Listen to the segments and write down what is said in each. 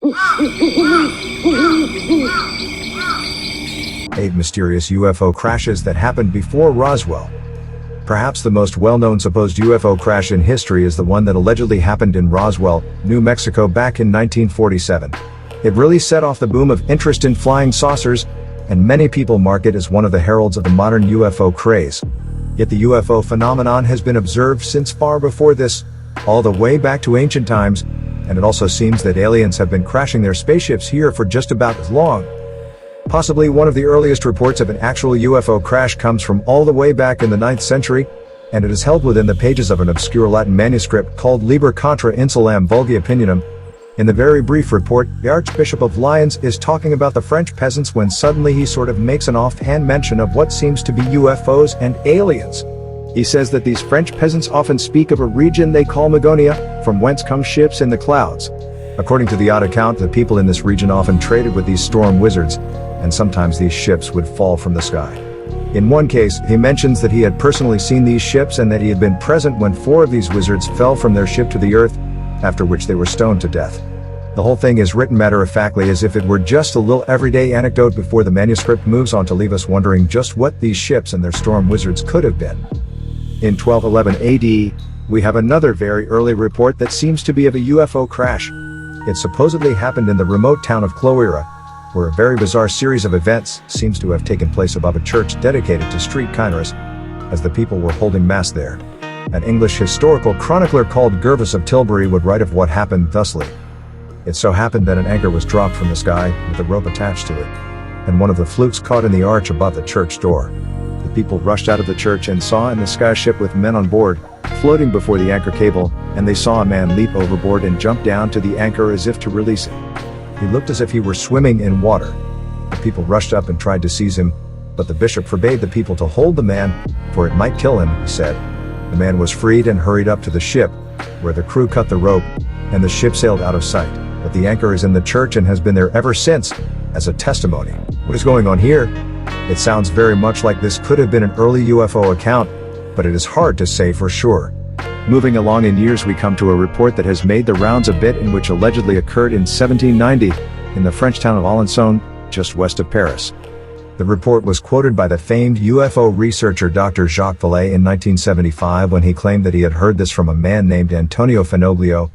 8 mysterious UFO crashes that happened before Roswell. Perhaps the most well-known supposed UFO crash in history is the one that allegedly happened in Roswell, New Mexico back in 1947. It really set off the boom of interest in flying saucers, and many people mark it as one of the heralds of the modern UFO craze. Yet the UFO phenomenon has been observed since far before this, all the way back to ancient times, and it also seems that aliens have been crashing their spaceships here for just about as long. Possibly one of the earliest reports of an actual UFO crash comes from all the way back in the 9th century, and it is held within the pages of an obscure Latin manuscript called Liber Contra Insulam Vulgi Opinionum. In the very brief report, the Archbishop of Lyons is talking about the French peasants when suddenly he sort of makes an offhand mention of what seems to be UFOs and aliens. He says that these French peasants often speak of a region they call Magonia, from whence come ships in the clouds. According to the odd account, the people in this region often traded with these storm wizards, and sometimes these ships would fall from the sky. In one case, he mentions that he had personally seen these ships and that he had been present when 4 of these wizards fell from their ship to the earth, after which they were stoned to death. The whole thing is written matter-of-factly as if it were just a little everyday anecdote before the manuscript moves on to leave us wondering just what these ships and their storm wizards could have been. In 1211 AD, we have another very early report that seems to be of a UFO crash. It supposedly happened in the remote town of Cloira, where a very bizarre series of events seems to have taken place above a church dedicated to street kindness, as the people were holding mass there. An English historical chronicler called Gervas of Tilbury would write of what happened thusly. It so happened that an anchor was dropped from the sky, with a rope attached to it, and one of the flukes caught in the arch above the church door. The people rushed out of the church and saw in the sky a ship with men on board, floating before the anchor cable, and they saw a man leap overboard and jump down to the anchor as if to release it. He looked as if he were swimming in water. The people rushed up and tried to seize him, but the bishop forbade the people to hold the man, for it might kill him, he said. The man was freed and hurried up to the ship, where the crew cut the rope, and the ship sailed out of sight. But the anchor is in the church and has been there ever since, as a testimony. What is going on here? It sounds very much like this could have been an early UFO account, but it is hard to say for sure. Moving along in years, we come to a report that has made the rounds a bit, in which allegedly occurred in 1790 in the French town of Alençon, just west of Paris. The report was quoted by the famed UFO researcher Dr. Jacques Vallée in 1975 when he claimed that he had heard this from a man named Antonio Fenoglio,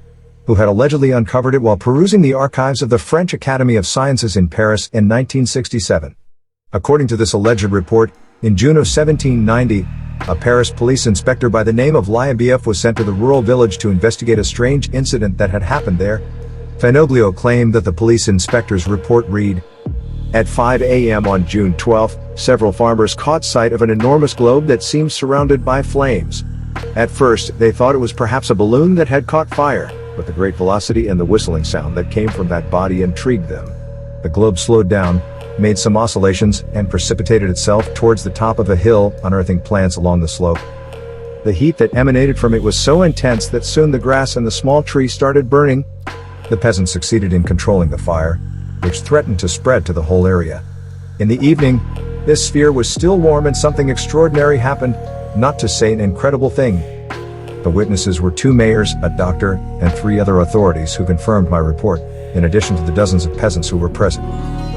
who had allegedly uncovered it while perusing the archives of the French Academy of Sciences in Paris in 1967. According to this alleged report, in June of 1790, a Paris police inspector by the name of Liambieff was sent to the rural village to investigate a strange incident that had happened there. Fenoglio claimed that the police inspector's report read, "At 5 a.m. on June 12, several farmers caught sight of an enormous globe that seemed surrounded by flames. At first, they thought it was perhaps a balloon that had caught fire, but the great velocity and the whistling sound that came from that body intrigued them. The globe slowed down, made some oscillations, and precipitated itself towards the top of a hill, unearthing plants along the slope. The heat that emanated from it was so intense that soon the grass and the small tree started burning. The peasants succeeded in controlling the fire, which threatened to spread to the whole area. In the evening, this sphere was still warm and something extraordinary happened, not to say an incredible thing. The witnesses were 2 mayors, a doctor, and 3 other authorities who confirmed my report, in addition to the dozens of peasants who were present.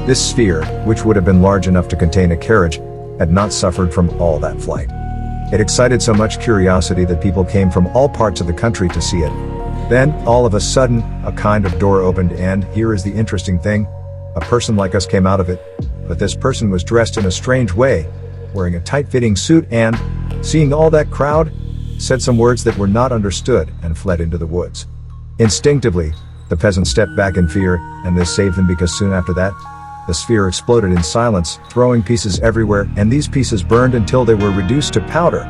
This sphere, which would have been large enough to contain a carriage, had not suffered from all that flight. It excited so much curiosity that people came from all parts of the country to see it. Then, all of a sudden, a kind of door opened and, here is the interesting thing, a person like us came out of it, but this person was dressed in a strange way, wearing a tight-fitting suit and, seeing all that crowd, said some words that were not understood and fled into the woods. Instinctively, the peasants stepped back in fear, and this saved them because soon after that, the sphere exploded in silence, throwing pieces everywhere, and these pieces burned until they were reduced to powder.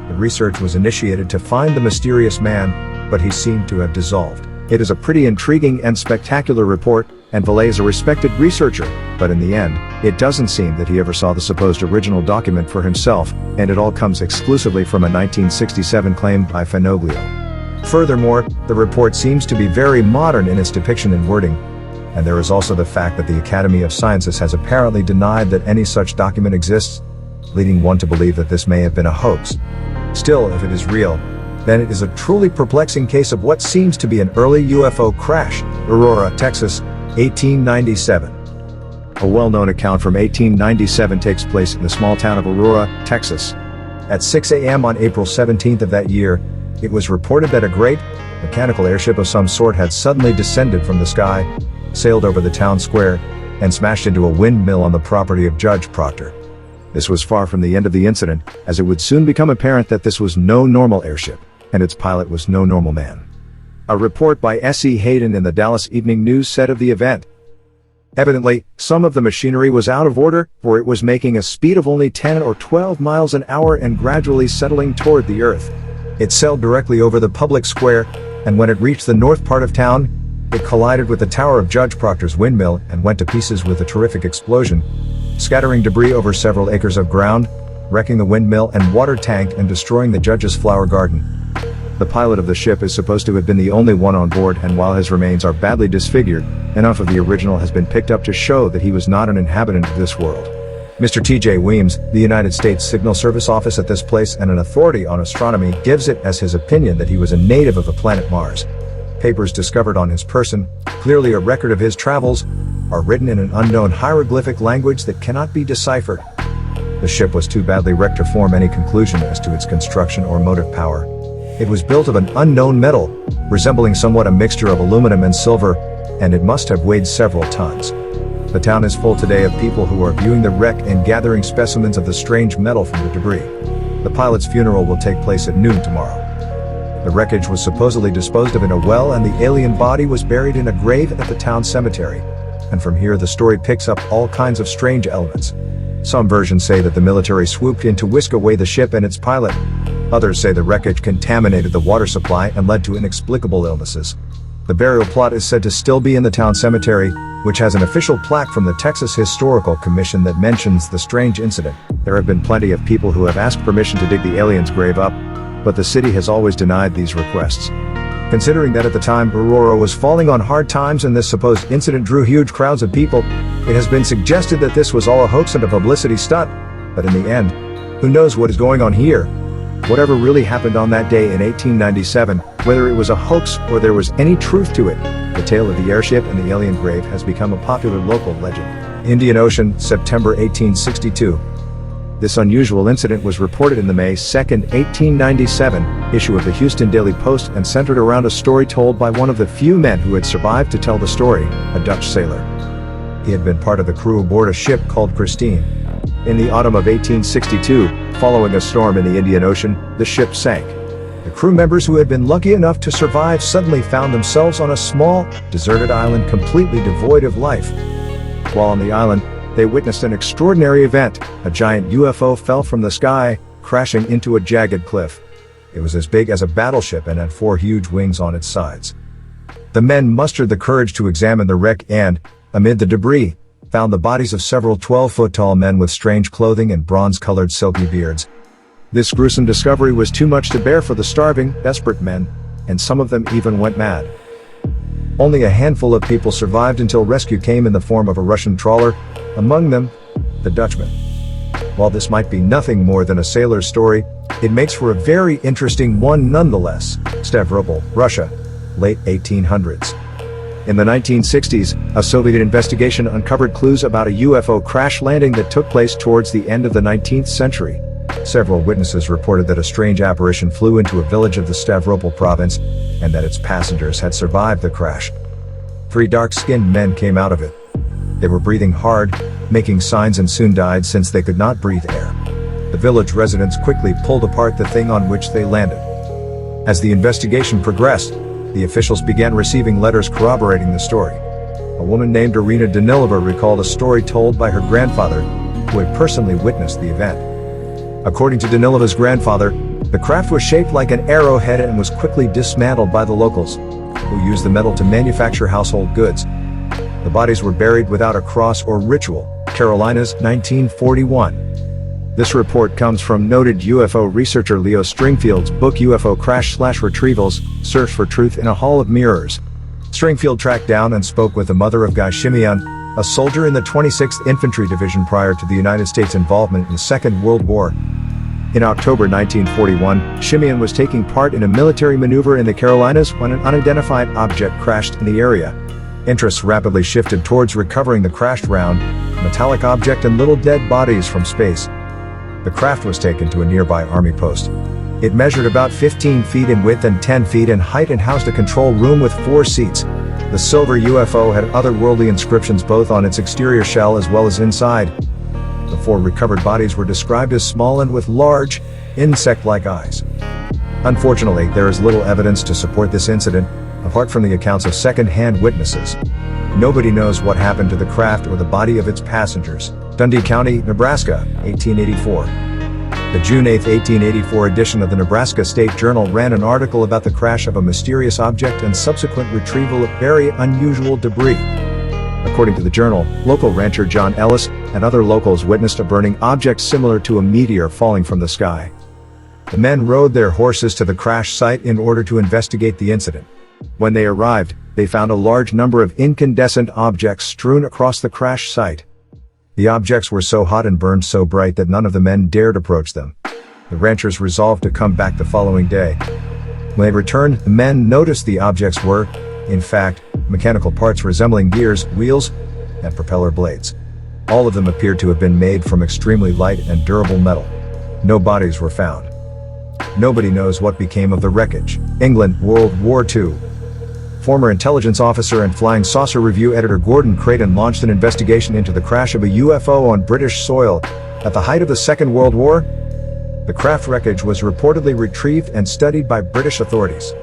The research was initiated to find the mysterious man, but he seemed to have dissolved. It is a pretty intriguing and spectacular report, and Vallée is a respected researcher, but in the end, it doesn't seem that he ever saw the supposed original document for himself, and it all comes exclusively from a 1967 claim by Fenoglio. Furthermore, the report seems to be very modern in its depiction and wording, and there is also the fact that the Academy of Sciences has apparently denied that any such document exists, leading one to believe that this may have been a hoax. Still, if it is real, then it is a truly perplexing case of what seems to be an early UFO crash. Aurora, Texas, 1897. A well-known account from 1897 takes place in the small town of Aurora, Texas. At 6 a.m. on April 17th of that year, it was reported that a great, mechanical airship of some sort had suddenly descended from the sky, sailed over the town square, and smashed into a windmill on the property of Judge Proctor. This was far from the end of the incident, as it would soon become apparent that this was no normal airship, and its pilot was no normal man. A report by S.E. Hayden in the Dallas Evening News said of the event, "Evidently, some of the machinery was out of order, for it was making a speed of only 10 or 12 miles an hour and gradually settling toward the earth. It sailed directly over the public square, and when it reached the north part of town, it collided with the tower of Judge Proctor's windmill and went to pieces with a terrific explosion, scattering debris over several acres of ground, wrecking the windmill and water tank and destroying the judge's flower garden. The pilot of the ship is supposed to have been the only one on board, and while his remains are badly disfigured, enough of the original has been picked up to show that he was not an inhabitant of this world." Mr. T.J. Weems, the United States Signal Service office at this place and an authority on astronomy, gives it as his opinion that he was a native of the planet Mars. Papers discovered on his person, clearly a record of his travels, are written in an unknown hieroglyphic language that cannot be deciphered. The ship was too badly wrecked to form any conclusion as to its construction or motive power. It was built of an unknown metal, resembling somewhat a mixture of aluminum and silver, and it must have weighed several tons. The town is full today of people who are viewing the wreck and gathering specimens of the strange metal from the debris. The pilot's funeral will take place at noon tomorrow. The wreckage was supposedly disposed of in a well, and the alien body was buried in a grave at the town cemetery. And from here the story picks up all kinds of strange elements. Some versions say that the military swooped in to whisk away the ship and its pilot. Others say the wreckage contaminated the water supply and led to inexplicable illnesses. The burial plot is said to still be in the town cemetery, which has an official plaque from the Texas Historical Commission that mentions the strange incident. There have been plenty of people who have asked permission to dig the alien's grave up, but the city has always denied these requests. Considering that at the time Aurora was falling on hard times and this supposed incident drew huge crowds of people, it has been suggested that this was all a hoax and a publicity stunt. But in the end, who knows what is going on here? Whatever really happened on that day in 1897, whether it was a hoax or there was any truth to it, the tale of the airship and the alien grave has become a popular local legend. Indian Ocean, September 1862. This unusual incident was reported in the May 2, 1897, issue of the Houston Daily Post and centered around a story told by one of the few men who had survived to tell the story, a Dutch sailor. He had been part of the crew aboard a ship called Christine. In the autumn of 1862, following a storm in the Indian Ocean, the ship sank. The crew members who had been lucky enough to survive suddenly found themselves on a small, deserted island completely devoid of life. While on the island, they witnessed an extraordinary event. A giant UFO fell from the sky, crashing into a jagged cliff. It was as big as a battleship and had 4 huge wings on its sides. The men mustered the courage to examine the wreck and, amid the debris, found the bodies of several 12-foot-tall men with strange clothing and bronze-colored silky beards. This gruesome discovery was too much to bear for the starving, desperate men, and some of them even went mad. Only a handful of people survived until rescue came in the form of a Russian trawler, among them, the Dutchman. While this might be nothing more than a sailor's story, it makes for a very interesting one nonetheless. Stavropol, Russia, late 1800s. In the 1960s, a Soviet investigation uncovered clues about a UFO crash landing that took place towards the end of the 19th century. Several witnesses reported that a strange apparition flew into a village of the Stavropol province, and that its passengers had survived the crash. 3 dark-skinned men came out of it. They were breathing hard, making signs, and soon died since they could not breathe air. The village residents quickly pulled apart the thing on which they landed. As the investigation progressed, the officials began receiving letters corroborating the story. A woman named Irina Danilova recalled a story told by her grandfather, who had personally witnessed the event. According to Danilova's grandfather, the craft was shaped like an arrowhead and was quickly dismantled by the locals, who used the metal to manufacture household goods. The bodies were buried without a cross or ritual. Carolinas, 1941. This report comes from noted UFO researcher Leo Stringfield's book UFO Crash/Retrievals, Search for Truth in a Hall of Mirrors. Stringfield tracked down and spoke with the mother of Guy Shimeon, a soldier in the 26th Infantry Division prior to the United States' involvement in the Second World War. In October 1941, Shimeon was taking part in a military maneuver in the Carolinas when an unidentified object crashed in the area. Interests rapidly shifted towards recovering the crashed round, metallic object and little dead bodies from space. The craft was taken to a nearby army post. It measured about 15 feet in width and 10 feet in height and housed a control room with 4 seats. The silver UFO had otherworldly inscriptions both on its exterior shell as well as inside. The 4 recovered bodies were described as small and with large, insect-like eyes. Unfortunately, there is little evidence to support this incident, apart from the accounts of second-hand witnesses. Nobody knows what happened to the craft or the body of its passengers. Dundee County, Nebraska, 1884. The June 8, 1884 edition of the Nebraska State Journal ran an article about the crash of a mysterious object and subsequent retrieval of very unusual debris. According to the journal, local rancher John Ellis and other locals witnessed a burning object similar to a meteor falling from the sky. The men rode their horses to the crash site in order to investigate the incident. When they arrived, they found a large number of incandescent objects strewn across the crash site. The objects were so hot and burned so bright that none of the men dared approach them. The ranchers resolved to come back the following day. When they returned, the men noticed the objects were, in fact, mechanical parts resembling gears, wheels, and propeller blades. All of them appeared to have been made from extremely light and durable metal. No bodies were found. Nobody knows what became of the wreckage. England, World War II. Former intelligence officer and Flying Saucer Review editor Gordon Creighton launched an investigation into the crash of a UFO on British soil at the height of the Second World War. The craft wreckage was reportedly retrieved and studied by British authorities.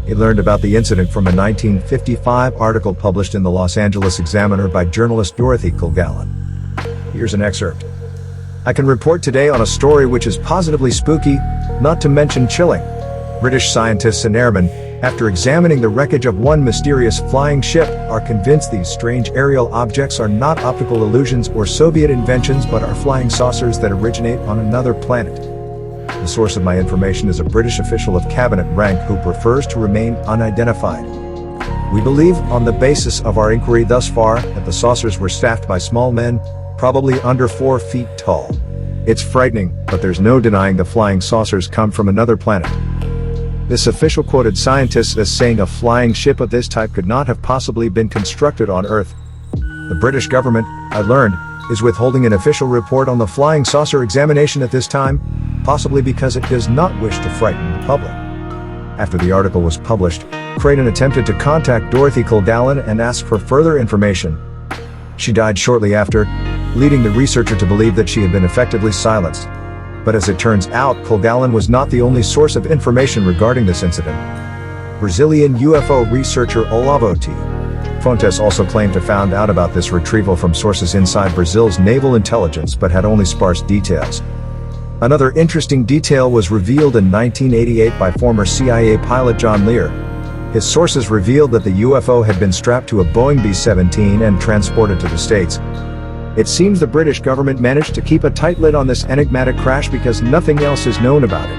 He learned about the incident from a 1955 article published in the Los Angeles Examiner by journalist Dorothy Kilgallen. Here's an excerpt. I can report today on a story which is positively spooky, not to mention chilling. British scientists and airmen, after examining the wreckage of one mysterious flying ship, are convinced these strange aerial objects are not optical illusions or Soviet inventions but are flying saucers that originate on another planet. The source of my information is a British official of cabinet rank who prefers to remain unidentified. We believe, on the basis of our inquiry thus far, that the saucers were staffed by small men, probably under 4 feet tall. It's frightening, but there's no denying the flying saucers come from another planet. This official quoted scientists as saying a flying ship of this type could not have possibly been constructed on Earth. The British government, I learned, is withholding an official report on the flying saucer examination at this time, possibly because it does not wish to frighten the public. After the article was published, Creighton attempted to contact Dorothy Kilgallen and ask for further information. She died shortly after, leading the researcher to believe that she had been effectively silenced. But as it turns out, Kilgallen was not the only source of information regarding this incident. Brazilian UFO researcher Olavo T. Fontes also claimed to found out about this retrieval from sources inside Brazil's naval intelligence but had only sparse details. Another interesting detail was revealed in 1988 by former CIA pilot John Lear. His sources revealed that the UFO had been strapped to a Boeing B-17 and transported to the States. It seems the British government managed to keep a tight lid on this enigmatic crash because nothing else is known about it.